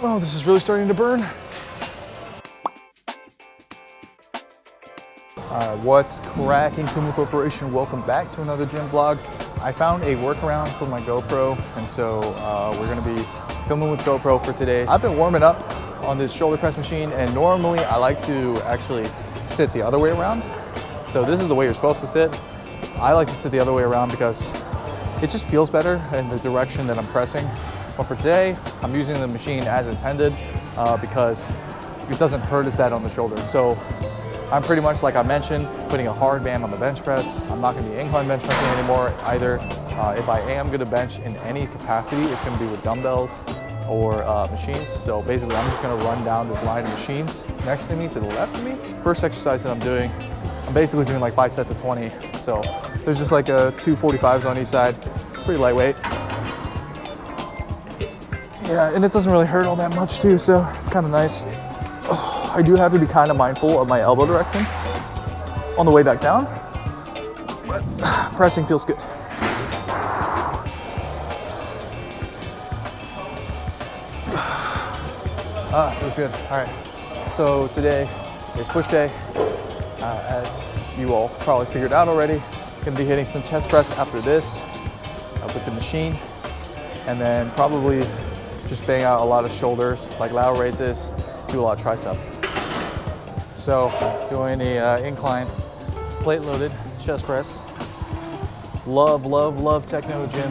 Oh, this is really starting to burn. What's cracking, Kuma Corporation? Welcome back to another gym vlog. I found a workaround for my GoPro, and so we're gonna be filming with GoPro for today. I've been warming up on this shoulder press machine, and normally I like to actually sit the other way around. So this is the way you're supposed to sit. I like to sit the other way around because it just feels better in the direction that I'm pressing. But for today, I'm using the machine as intended because it doesn't hurt as bad on the shoulder. So I'm pretty much, like I mentioned, putting a hard band on the bench press. I'm not gonna be incline bench pressing anymore either. If I am gonna bench in any capacity, it's gonna be with dumbbells or machines. So basically, I'm just gonna run down this line of machines next to me, to the left of me. First exercise that I'm doing, I'm basically doing like 5 sets of 20. So there's just like two 45s on each side, pretty lightweight. Yeah, and it doesn't really hurt all that much too, so it's kind of nice. I do have to be kind of mindful of my elbow direction on the way back down, but pressing feels good. Feels good. All right, so today is push day. As you all probably figured out already, gonna be hitting some chest press after this with the machine, and then probably just bang out a lot of shoulders, like lateral raises, do a lot of tricep. So doing the incline plate loaded chest press. Love, love, love Techno Gym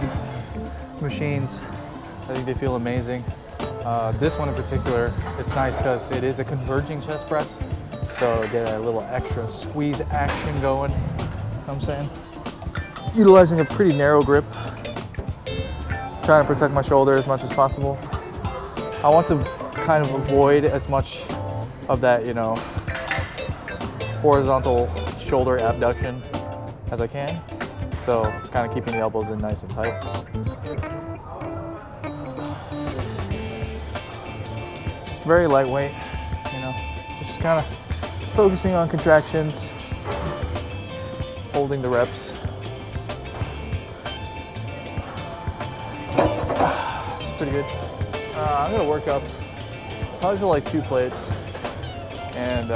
machines. I think they feel amazing. This one in particular, it's nice because it is a converging chest press. So get a little extra squeeze action going, you know what I'm saying? Utilizing a pretty narrow grip. Trying to protect my shoulder as much as possible. I want to kind of avoid as much of that, you know, horizontal shoulder abduction as I can. So kind of keeping the elbows in nice and tight. Very lightweight, you know, just kind of focusing on contractions, holding the reps. It's pretty good. I'm gonna work up probably to like 2 plates and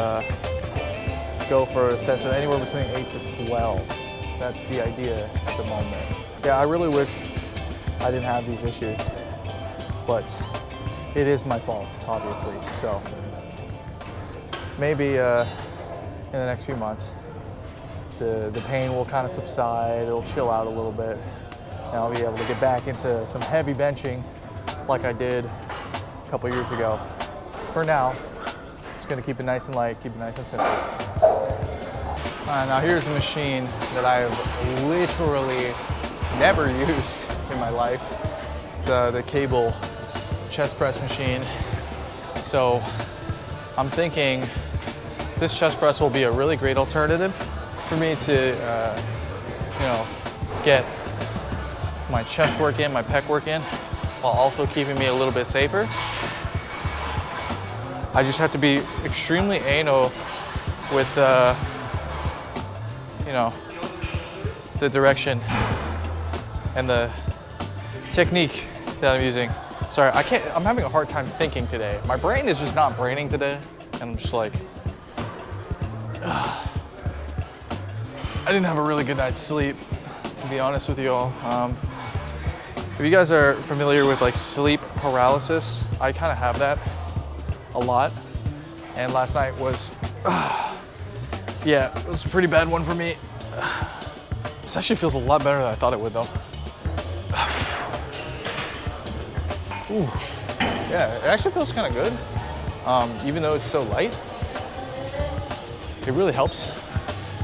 go for sets of anywhere between 8 to 12. That's the idea at the moment. Yeah, I really wish I didn't have these issues, but it is my fault, obviously. So maybe in the next few months, the pain will kind of subside, it'll chill out a little bit, and I'll be able to get back into some heavy benching like I did a couple years ago. For now, just gonna keep it nice and light, keep it nice and simple. Now here's a machine that I have literally never used in my life. It's the cable chest press machine. So I'm thinking this chest press will be a really great alternative for me to, you know, get my chest work in, my pec work in, while also keeping me a little bit safer. I just have to be extremely anal with, you know, the direction and the technique that I'm using. Sorry, I'm having a hard time thinking today. My brain is just not braining today, and I'm just like, I didn't have a really good night's sleep, to be honest with you all. If you guys are familiar with like sleep paralysis, I kind of have that a lot. And last night was, yeah, it was a pretty bad one for me. This actually feels a lot better than I thought it would though. Ooh. Yeah, it actually feels kind of good. Even though it's so light, it really helps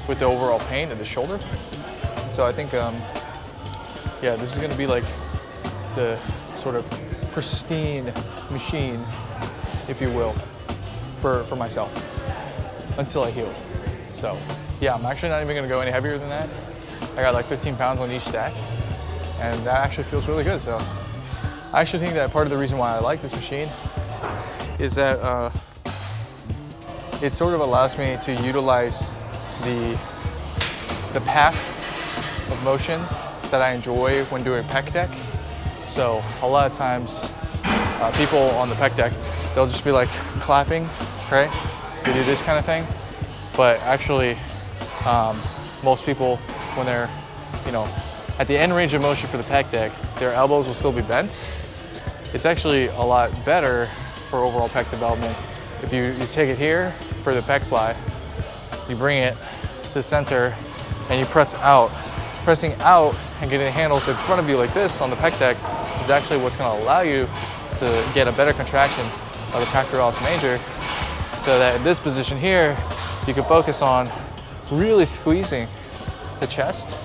with the overall pain in the shoulder. So I think, yeah, this is gonna be like the sort of pristine machine, if you will, for myself until I heal. So yeah, I'm actually not even gonna go any heavier than that. I got like 15 pounds on each stack, and that actually feels really good. So I actually think that part of the reason why I like this machine is that it sort of allows me to utilize the path of motion that I enjoy when doing pec deck. So a lot of times people on the pec deck, they'll just be like clapping, right? They do this kind of thing. But actually, most people, when they're, at the end range of motion for the pec deck, their elbows will still be bent. It's actually a lot better for overall pec development if you take it here for the pec fly, you bring it to the center and you press out. Pressing out and getting the handles in front of you like this on the pec deck is actually what's going to allow you to get a better contraction of the pectoralis major, so that in this position here, you can focus on really squeezing the chest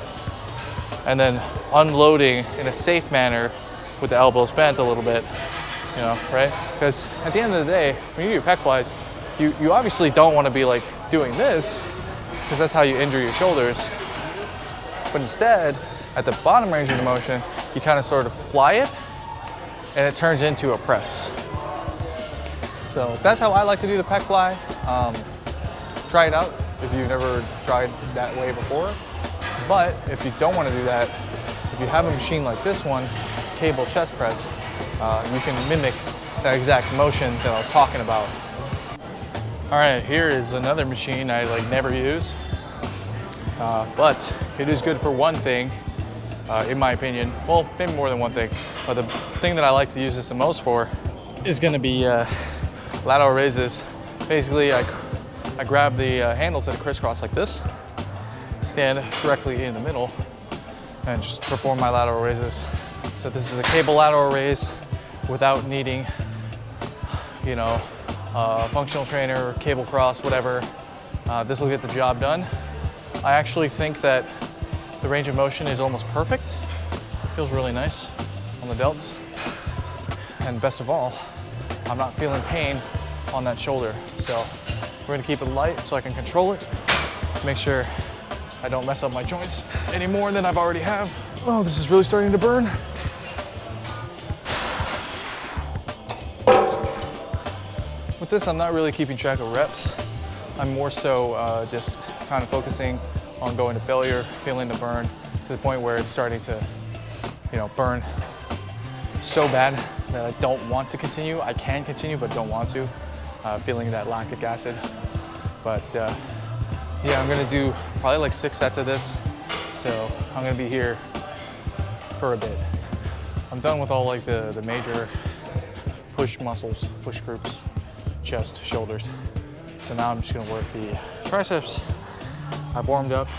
and then unloading in a safe manner with the elbows bent a little bit, right? Because at the end of the day, when you do your pec flies, you obviously don't want to be like doing this, because that's how you injure your shoulders. But instead, at the bottom range of the motion, you kind of sort of fly it and it turns into a press. So that's how I like to do the pec fly. Try it out if you've never tried that way before. But if you don't want to do that, if you have a machine like this one, cable chest press, you can mimic that exact motion that I was talking about. All right, here is another machine I never use, but it is good for one thing, in my opinion. Well, maybe more than one thing, but the thing that I like to use this the most for is going to be lateral raises. Basically, I grab the handles that are crisscross like this, stand directly in the middle, and just perform my lateral raises. So this is a cable lateral raise without needing, functional trainer, cable cross, whatever. This will get the job done. I actually think that the range of motion is almost perfect. Feels really nice on the delts. And best of all, I'm not feeling pain on that shoulder. So we're gonna keep it light so I can control it, make sure I don't mess up my joints any more than I've already have. Oh, this is really starting to burn. With this, I'm not really keeping track of reps. I'm more so just kind of focusing on going to failure, feeling the burn to the point where it's starting to, burn so bad that I don't want to continue. I can continue, but don't want to. Feeling that lactic acid. But yeah, I'm gonna do probably 6 sets of this. So I'm gonna be here for a bit. I'm done with all the major push muscles, push groups, chest, shoulders. So now I'm just gonna work the triceps. I've warmed up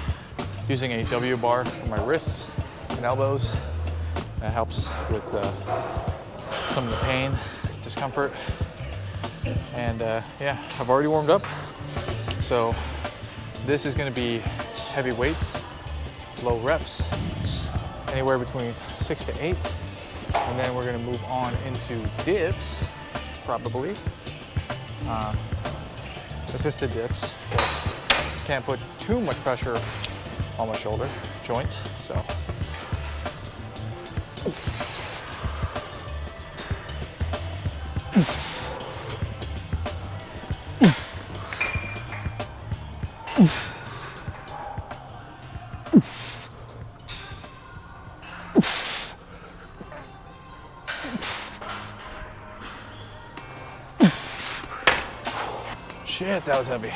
using a W bar for my wrists and elbows. That helps with some of the pain, discomfort. And yeah, I've already warmed up. So this is gonna be heavy weights, low reps, anywhere between 6 to 8. And then we're gonna move on into dips, probably. Assisted dips, because can't put too much pressure on my shoulder joint, so. Shit, that was heavy.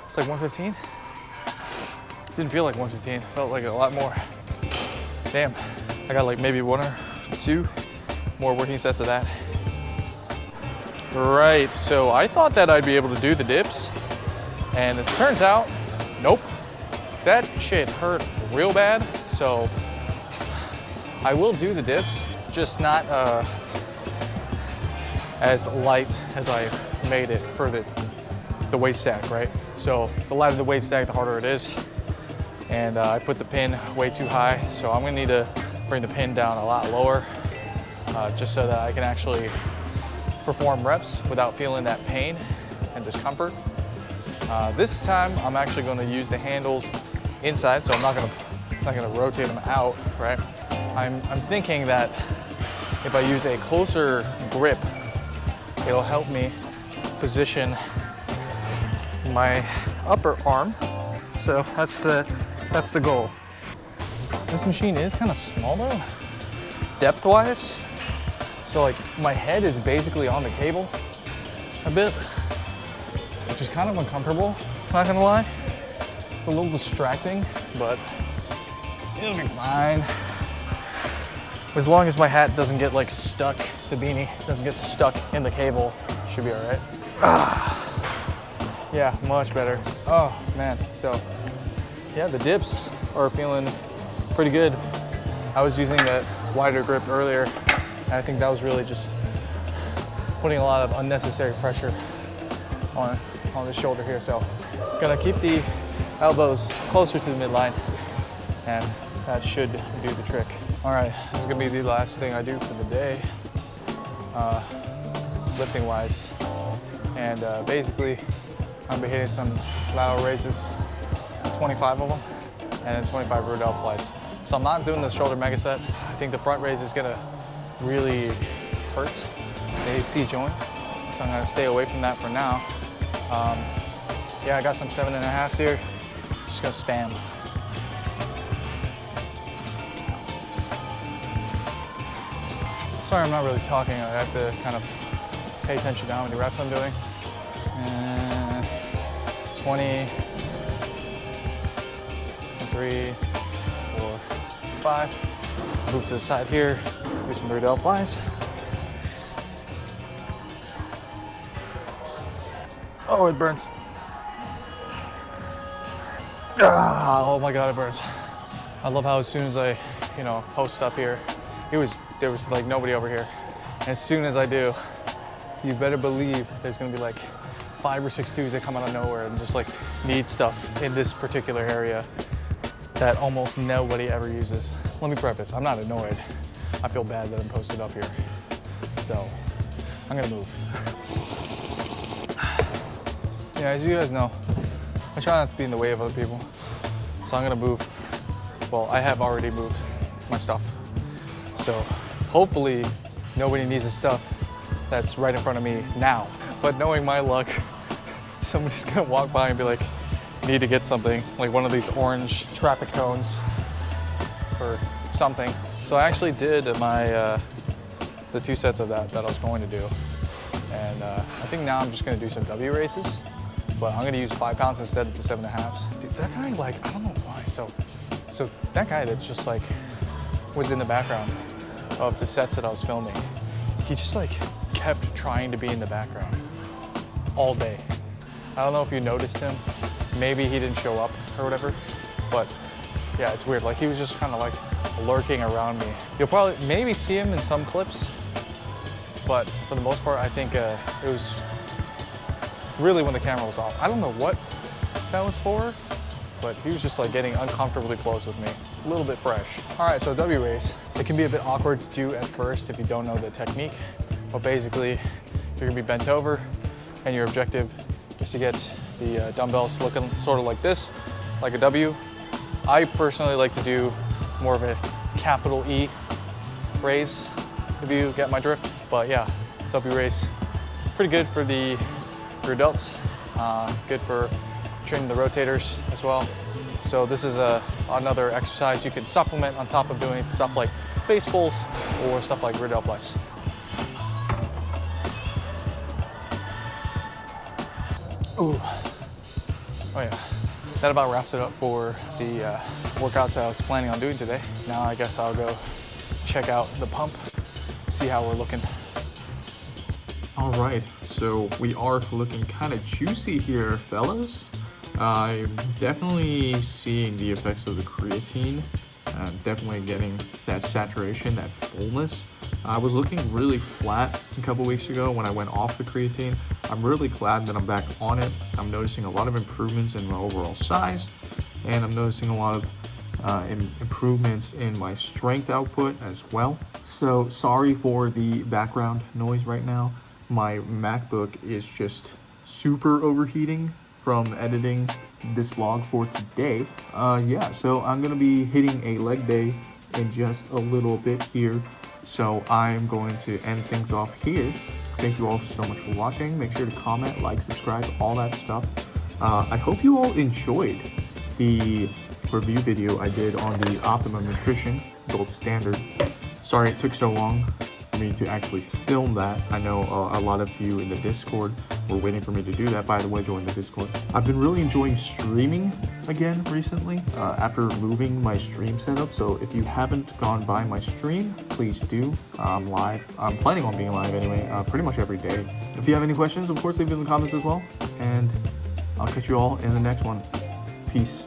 It's 115. Didn't feel like 115. Felt like a lot more. Damn. I got maybe 1 or 2 more working sets of that. Right, so I thought that I'd be able to do the dips, and as it turns out, nope. That shit hurt real bad, so I will do the dips, just not as light as I made it for the weight stack, right? So the lighter the weight stack, the harder it is. And I put the pin way too high, so I'm gonna need to bring the pin down a lot lower, just so that I can actually perform reps without feeling that pain and discomfort. This time, I'm actually gonna use the handles inside, so I'm not gonna rotate them out, right? I'm thinking that if I use a closer grip, it'll help me position my upper arm. So that's the goal. This machine is kind of small though, depth-wise. So like my head is basically on the cable a bit, which is kind of uncomfortable, not gonna lie. It's a little distracting, but it'll be fine. As long as my hat doesn't get like stuck, the beanie doesn't get stuck in the cable, should be all right. Yeah, much better. Oh man, so yeah, the dips are feeling pretty good. I was using that wider grip earlier, and I think that was really just putting a lot of unnecessary pressure on the shoulder here. So gonna keep the elbows closer to the midline, and that should do the trick. All right, this is gonna be the last thing I do for the day, lifting wise. And basically, I'm gonna be hitting some lateral raises, 25 of them, and then 25 rear delt flies. So I'm not doing the shoulder mega set. I think the front raise is gonna really hurt the AC joint. So I'm gonna stay away from that for now. Yeah, I got some 7.5s here. Just gonna spam. Sorry, I'm not really talking. I have to kind of pay attention to how many reps I'm doing. 20, 3, 4, 5. Move to the side here. Do some rear delt flies. Oh, it burns. Oh my God, it burns. I love how as soon as I, post up here, there was like nobody over here. And as soon as I do, you better believe there's gonna be like 5 or 6 dudes that come out of nowhere and just like need stuff in this particular area that almost nobody ever uses. Let me preface, I'm not annoyed. I feel bad that I'm posted up here. So I'm gonna move. Yeah, as you guys know, I try not to be in the way of other people. So I'm gonna move. Well, I have already moved my stuff. So hopefully nobody needs the stuff that's right in front of me now. But knowing my luck, somebody's gonna walk by and be like, need to get something, like one of these orange traffic cones for something. So I actually did the 2 sets of that I was going to do. And I think now I'm just gonna do some W races, but I'm gonna use 5 pounds instead of the 7.5s. Dude, that guy, like, I don't know why. So that guy that just like was in the background of the sets that I was filming, he just like kept trying to be in the background all day. I don't know if you noticed him. Maybe he didn't show up or whatever, but yeah, it's weird. Like he was just kind of like lurking around me. You'll probably maybe see him in some clips, but for the most part, I think it was really when the camera was off. I don't know what that was for, but he was just like getting uncomfortably close with me. A little bit fresh. All right, so W raise. It can be a bit awkward to do at first if you don't know the technique, but basically you're gonna be bent over and your objective is to get the dumbbells looking sort of like this, like a W. I personally like to do more of a capital E raise, if you get my drift. But yeah, W raise, pretty good for the rear delts, good for training the rotators as well. So this is another exercise you can supplement on top of doing stuff like face pulls or stuff like rear delt flies. Ooh. Oh yeah, that about wraps it up for the workouts that I was planning on doing today. Now I guess I'll go check out the pump, see how we're looking. All right, so we are looking kind of juicy here, fellas. I'm definitely seeing the effects of the creatine. I'm definitely getting that saturation, that fullness. I was looking really flat a couple weeks ago when I went off the creatine. I'm really glad that I'm back on it. I'm noticing a lot of improvements in my overall size, and I'm noticing a lot of improvements in my strength output as well. So sorry for the background noise right now. My MacBook is just super overheating from editing this vlog for today. Yeah, so I'm gonna be hitting a leg day in just a little bit here. So I'm going to end things off here. Thank you all so much for watching. Make sure to comment, like, subscribe, all that stuff. I hope you all enjoyed the review video I did on the Optimum Nutrition Gold Standard. Sorry it took so long for me to actually film that. I know a lot of you in the Discord were waiting for me to do that. By the way, join the Discord. I've been really enjoying streaming again recently after moving my stream setup. So if you haven't gone by my stream, please do. I'm live. I'm planning on being live anyway, pretty much every day. If you have any questions, of course, leave them in the comments as well. And I'll catch you all in the next one. Peace.